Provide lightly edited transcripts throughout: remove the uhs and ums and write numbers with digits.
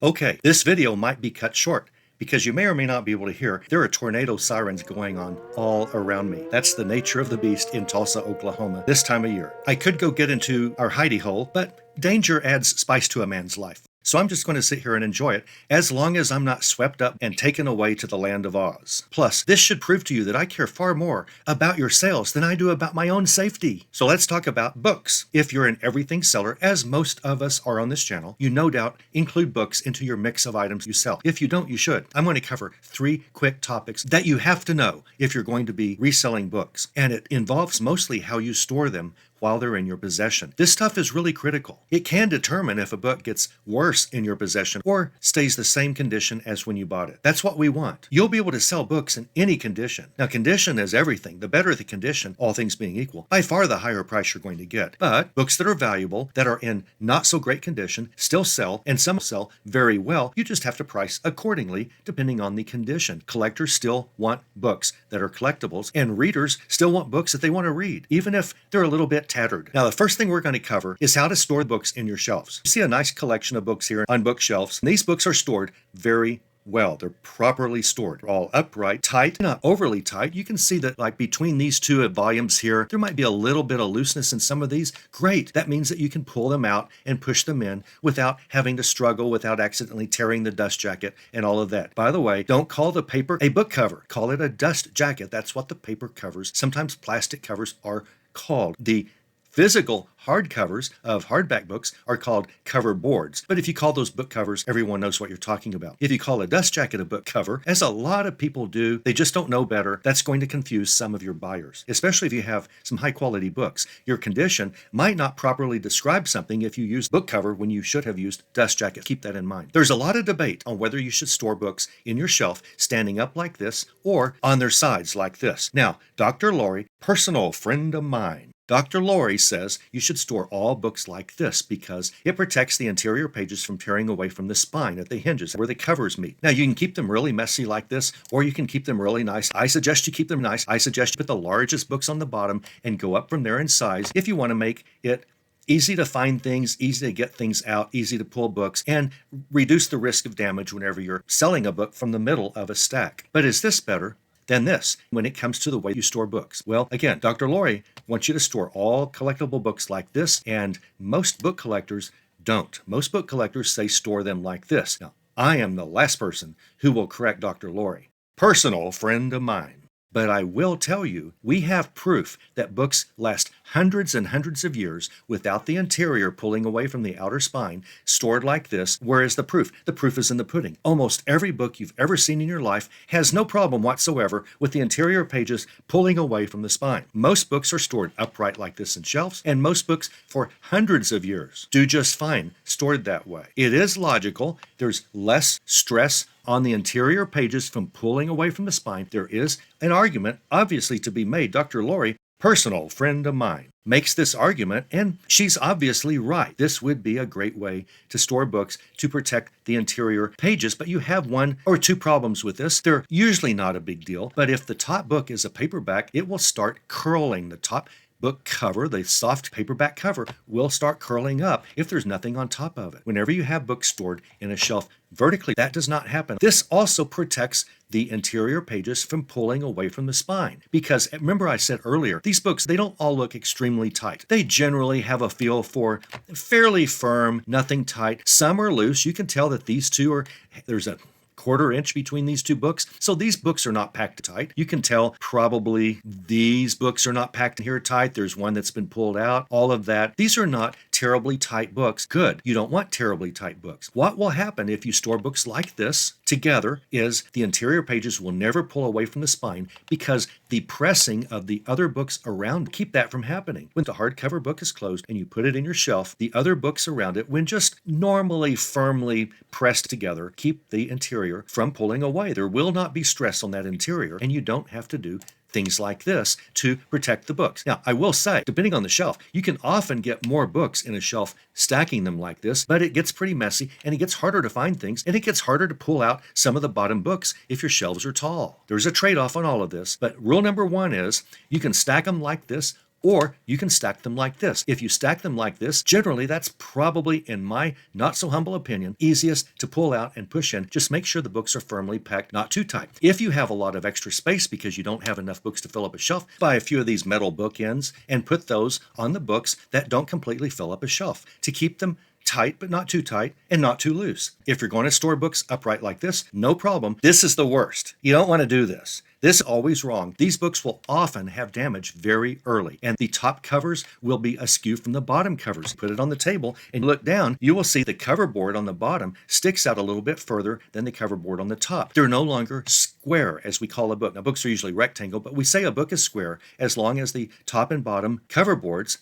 Okay, this video might be cut short because you may or may not be able to hear there are tornado sirens going on all around me. That's the nature of the beast in Tulsa, Oklahoma this time of year. I could go get into our hidey hole, but danger adds spice to a man's life. So I'm just going to sit here and enjoy it as long as I'm not swept up and taken away to the land of Oz. Plus, this should prove to you that I care far more about your sales than I do about my own safety. So let's talk about books. If you're an everything seller, as most of us are on this channel, you no doubt include books into your mix of items you sell. If you don't, you should. I'm going to cover 3 quick topics that you have to know if you're going to be reselling books. And it involves mostly how you store them while they're in your possession. This stuff is really critical. It can determine if a book gets worse in your possession or stays the same condition as when you bought it. That's what we want. You'll be able to sell books in any condition. Now, condition is everything. The better the condition, all things being equal, by far the higher price you're going to get. But books that are valuable, that are in not so great condition, still sell, and some sell very well. You just have to price accordingly depending on the condition. Collectors still want books that are collectibles, and readers still want books that they want to read, even if they're a little bit tattered. Now, the first thing we're going to cover is how to store books in your shelves. You see a nice collection of books here on bookshelves. And these books are stored very well. They're properly stored. They're all upright, tight, not overly tight. You can see that like between these two volumes here, there might be a little bit of looseness in some of these. Great. That means that you can pull them out and push them in without having to struggle, without accidentally tearing the dust jacket and all of that. By the way, don't call the paper a book cover. Call it a dust jacket. That's what the paper covers, sometimes plastic covers, are called. The physical hardcovers of hardback books are called cover boards. But if you call those book covers, everyone knows what you're talking about. If you call a dust jacket a book cover, as a lot of people do, they just don't know better, that's going to confuse some of your buyers, especially if you have some high quality books. Your condition might not properly describe something if you use book cover when you should have used dust jacket. Keep that in mind. There's a lot of debate on whether you should store books in your shelf standing up like this or on their sides like this. Now, Dr. Lori, personal friend of mine, Dr. Lori says you should store all books like this because it protects the interior pages from tearing away from the spine at the hinges where the covers meet. Now, you can keep them really messy like this, or you can keep them really nice. I suggest you keep them nice. I suggest you put the largest books on the bottom and go up from there in size if you want to make it easy to find things, easy to get things out, easy to pull books, and reduce the risk of damage whenever you're selling a book from the middle of a stack. But is this better than this when it comes to the way you store books? Well, again, Dr. Lori wants you to store all collectible books like this, and most book collectors don't. Most book collectors say store them like this. Now, I am the last person who will correct Dr. Lori, personal friend of mine. But I will tell you, we have proof that books last hundreds and hundreds of years without the interior pulling away from the outer spine, stored like this. Where is the proof? The proof is in the pudding. Almost every book you've ever seen in your life has no problem whatsoever with the interior pages pulling away from the spine. Most books are stored upright like this in shelves, and most books for hundreds of years do just fine stored that way. It is logical. There's less stress on the interior pages from pulling away from the spine. There is an argument, obviously, to be made. Dr. Lori, personal friend of mine, makes this argument, and she's obviously right. This would be a great way to store books to protect the interior pages, but you have 1 or 2 problems with this. They're usually not a big deal, but if the top book is a paperback, it will start curling. The top book cover, the soft paperback cover, will start curling up if there's nothing on top of it. Whenever you have books stored in a shelf vertically, that does not happen. This also protects the interior pages from pulling away from the spine. Because remember I said earlier, these books, they don't all look extremely tight. They generally have a feel for fairly firm, nothing tight. Some are loose. You can tell that these two are, there's a 1/4 inch between these 2 books. So these books are not packed tight. You can tell probably these books are not packed here tight. There's one that's been pulled out, all of that. These are not terribly tight books. Good. You don't want terribly tight books. What will happen if you store books like this together is the interior pages will never pull away from the spine because the pressing of the other books around keep that from happening. When the hardcover book is closed and you put it in your shelf, the other books around it, when just normally firmly pressed together, keep the interior from pulling away. There will not be stress on that interior, and you don't have to do things like this to protect the books. Now, I will say, depending on the shelf, you can often get more books in a shelf stacking them like this, but it gets pretty messy, and it gets harder to find things, and it gets harder to pull out some of the bottom books if your shelves are tall. There's a trade-off on all of this, but rule number 1 is you can stack them like this Or you can stack them like this. If you stack them like this, generally that's probably, in my not so humble opinion, easiest to pull out and push in. Just make sure the books are firmly packed, not too tight. If you have a lot of extra space because you don't have enough books to fill up a shelf, buy a few of these metal bookends and put those on the books that don't completely fill up a shelf to keep them tight, but not too tight and not too loose. If you're going to store books upright like this, no problem. This is the worst. You don't want to do this. This is always wrong. These books will often have damage very early, and the top covers will be askew from the bottom covers. Put it on the table and look down, you will see the cover board on the bottom sticks out a little bit further than the cover board on the top. They're no longer square, as we call a book. Now, books are usually rectangle, but we say a book is square as long as the top and bottom cover boards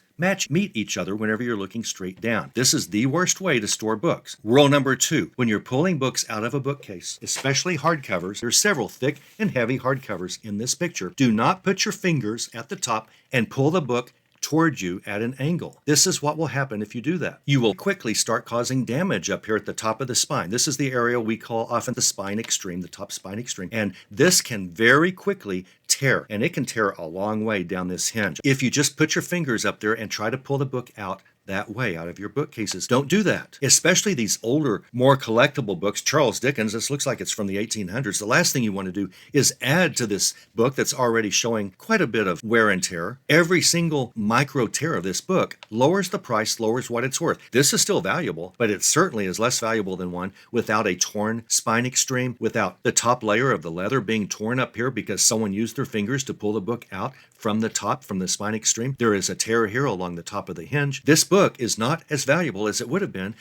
meet each other whenever you're looking straight down. This is the worst way to store books. Rule number 2, when you're pulling books out of a bookcase, especially hardcovers, there's several thick and heavy hardcovers in this picture. Do not put your fingers at the top and pull the book toward you at an angle. This is what will happen if you do that. You will quickly start causing damage up here at the top of the spine. This is the area we call often the spine extreme, the top spine extreme. And this can very quickly tear, and it can tear a long way down this hinge. If you just put your fingers up there and try to pull the book out that way out of your bookcases, don't do that. Especially these older, more collectible books. Charles Dickens, this looks like it's from the 1800s. The last thing you want to do is add to this book that's already showing quite a bit of wear and tear. Every single micro tear of this book lowers the price, lowers what it's worth. This is still valuable, but it certainly is less valuable than one without a torn spine extreme, without the top layer of the leather being torn up here because someone used their fingers to pull the book out from the top, from the spine extreme. There is a tear here along the top of the hinge. This book is not as valuable as it would have been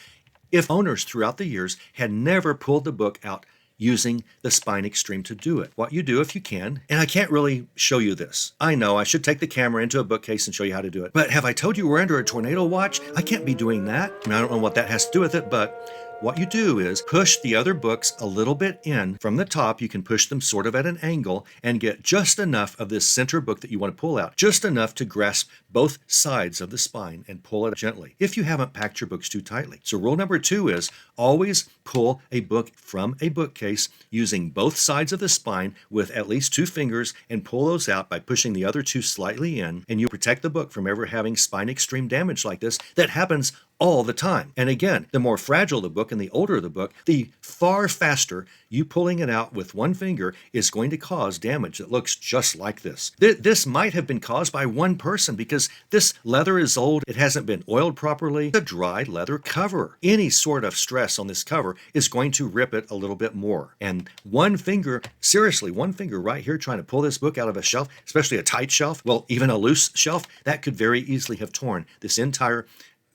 if owners throughout the years had never pulled the book out using the spine extreme to do it. What you do if you can, and I can't really show you this. I know I should take the camera into a bookcase and show you how to do it, but have I told you we're under a tornado watch? I can't be doing that. I mean, I don't know what that has to do with it, but what you do is push the other books a little bit in from the top. You can push them sort of at an angle and get just enough of this center book that you want to pull out, just enough to grasp both sides of the spine and pull it gently if you haven't packed your books too tightly. So rule number 2 is always pull a book from a bookcase using both sides of the spine with at least 2 fingers and pull those out by pushing the other 2 slightly in, and you protect the book from ever having spine extreme damage like this that happens all the time. And again, the more fragile the book and the older the book, the far faster you pulling it out with one finger is going to cause damage that looks just like this. This might have been caused by one person because this leather is old. It hasn't been oiled properly. The dry leather cover. Any sort of stress on this cover is going to rip it a little bit more. And one finger, seriously, one finger right here trying to pull this book out of a shelf, especially a tight shelf, well, even a loose shelf, that could very easily have torn this entire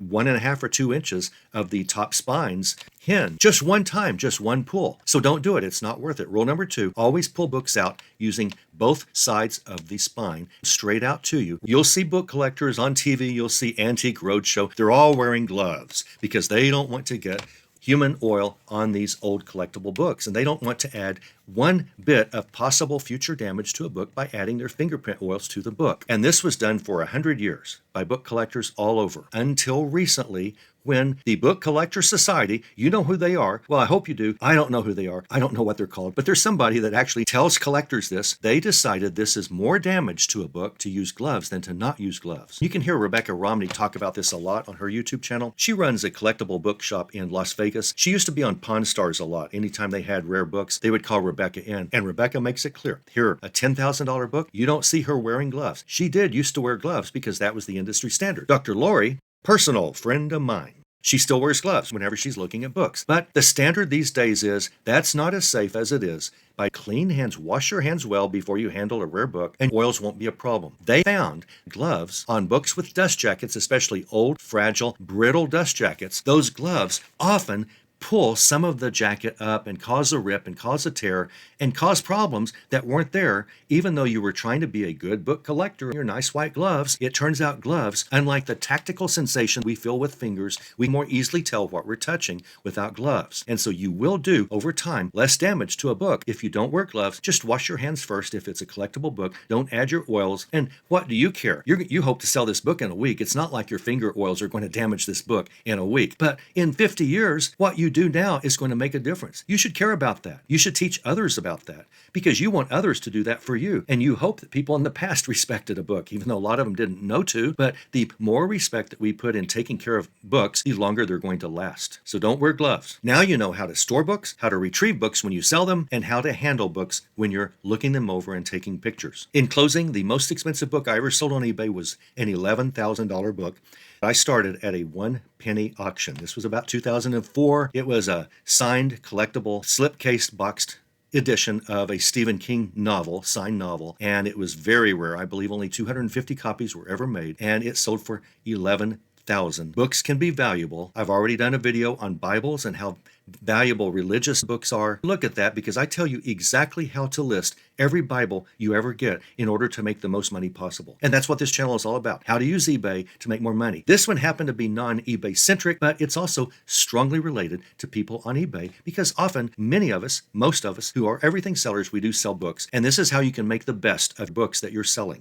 1.5 or 2 inches of the top spine's hinge. Just one time, just one pull. So don't do it. It's not worth it. Rule number 2, always pull books out using both sides of the spine straight out to you. You'll see book collectors on TV. You'll see Antique Roadshow. They're all wearing gloves because they don't want to get human oil on these old collectible books, and they don't want to add one bit of possible future damage to a book by adding their fingerprint oils to the book. And this was done for 100 years by book collectors all over until recently, when the Book Collector Society, you know who they are. Well, I hope you do. I don't know who they are. I don't know what they're called, but there's somebody that actually tells collectors this. They decided this is more damage to a book to use gloves than to not use gloves. You can hear Rebecca Romney talk about this a lot on her YouTube channel. She runs a collectible bookshop in Las Vegas. She used to be on Pawn Stars a lot. Anytime they had rare books, they would call Rebecca in, and Rebecca makes it clear. Here, a $10,000 book, you don't see her wearing gloves. She did used to wear gloves because that was the industry standard. Dr. Lori, personal friend of mine, she still wears gloves whenever she's looking at books. But the standard these days is that's not as safe as it is. By clean hands, wash your hands well before you handle a rare book, and oils won't be a problem. They found gloves on books with dust jackets, especially old, fragile, brittle dust jackets. Those gloves often pull some of the jacket up and cause a rip and cause a tear and cause problems that weren't there, even though you were trying to be a good book collector in your nice white gloves. It turns out gloves, unlike the tactical sensation we feel with fingers, we more easily tell what we're touching without gloves. And so you will do, over time, less damage to a book if you don't wear gloves. Just wash your hands first if it's a collectible book. Don't add your oils. And what do you care? You hope to sell this book in a week. It's not like your finger oils are going to damage this book in a week. But in 50 years, what you do now is going to make a difference. You should care about that. You should teach others about that because you want others to do that for you. And you hope that people in the past respected a book, even though a lot of them didn't know to. But the more respect that we put in taking care of books, the longer they're going to last. So don't wear gloves. Now you know how to store books, how to retrieve books when you sell them, and how to handle books when you're looking them over and taking pictures. In closing, the most expensive book I ever sold on eBay was an $11,000 book. I started at a 1 penny auction. This was about 2004. It was a signed, collectible, slip-cased, boxed edition of a Stephen King novel, signed novel, and it was very rare. I believe only 250 copies were ever made, and it sold for $11,000. Books can be valuable. I've already done a video on Bibles and how valuable religious books are. Look at that because I tell you exactly how to list every Bible you ever get in order to make the most money possible. And that's what this channel is all about, how to use eBay to make more money. This one happened to be non-eBay centric, but it's also strongly related to people on eBay because often many of us, most of us who are everything sellers, we do sell books. And this is how you can make the best of books that you're selling.